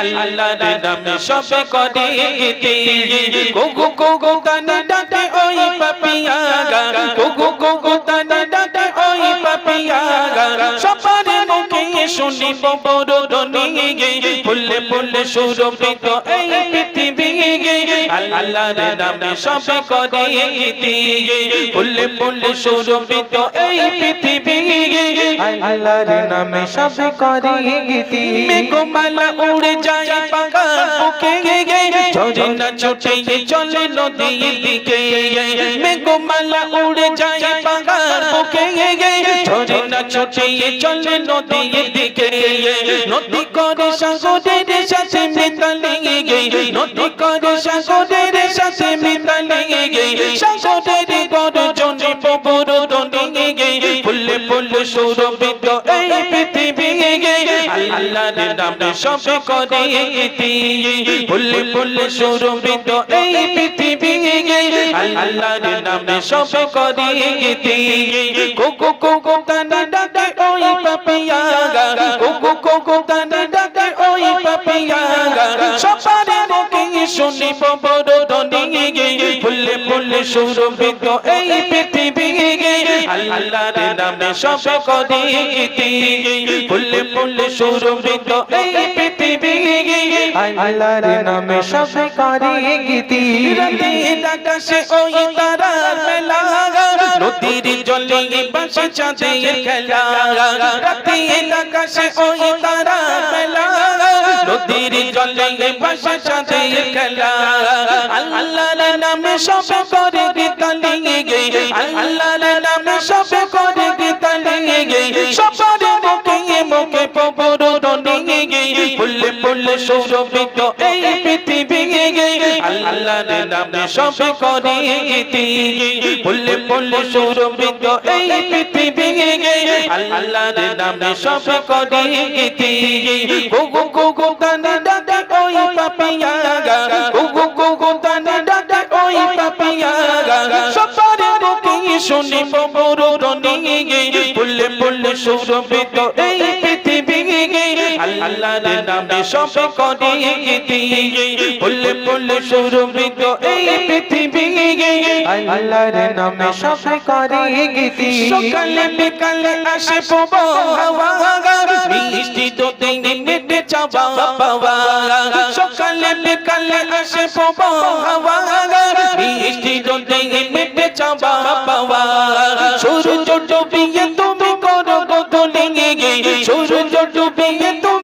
আল্লাহর নামে সবে করে গীতি গুগু গুগু তানে ডাকে ওই পাপিয়া গুগু গুগু তানে ডাকে ওই পাপিয়া সবার মুখে শুনিব বড় ধ্বনি ফুলে ফুলে সুরভিত এই পৃথিবী আল্লাহর নামে সবে করে গীতি ফুলে ফুলে সুরভিত এই পৃথিবী আল্লাহর নামে সবে করে গীতি মেঘমালা উড়ে যায় পাকা বুকে ঝরে না ছোটে চলে নদীর দিকে মেঘমালা উড়ে যায় পাকা বুকে ঝরে না ছোটে চলে নদীর দিকে নদী করে সাগরের সাথে মিতালি নদী করে সাগরের সাথে মিতালি সাগরের গর্জনে বড় ধ্বনি ফুলে ফুলে সুরভিত এই পৃথিবী আল্লাহর নামে সবে করে গীতি ফুলে ফুলে সুরভিত এই পৃথিবী আল্লাহর নামে সবে করে গীতি কুকু কুকু তানে ডাকে ওই পাপিয়া কুকু কুকু তানে ডাকে ওই পাপিয়া সবার মুখে শুনিব বড় ধ্বনি ফুলে ফুলে সুরভিত এই পৃথিবী আল্লাহর নামে সবে করে গীতি ফুলে ফুলে সুরভিত এই পৃথিবী আল্লাহর নামে সবে করে গীতি রাতের আকাশে ওই তারার মেলা নদীর জলে ভাসে চাঁদের খেলা রাতের আকাশে ওই তারার মেলা নদীর জলে ভাসে চাঁদের খেলা আল্লাহর নামে সবে করে গীতালি আল্লাহর নামে সবে করে গীতালি সবার মুখে মুখে বড় ধ্বনি ফুলে ফুলে সুরভিত এই পৃথিবী আল্লাহর নামে সবে করে গীতি ফুলে ফুলে সুরভিত এই পৃথিবী আল্লাহর নামে সবে করে গীতি গুগু গুগু তানে ডাকে ওই পাপিয়া গুগু গুগু তানে ডাকে ওই পাপিয়া সবার মুখে শুনিব বড় ধ্বনি ফুলে ফুলে সুরভিত এই পৃথিবী আল্লাহর নামে সবে করে গীতি ফুলে ফুলে সুরভিত এই পৃথিবী আল্লাহর নামে সবে করে গীতি সকালে বিকালে আসে পবন হাওয়া মিষ্টি দুধে নেটে চাওয়া পাওয়া সকালে বিকালে আসে পবন হাওয়া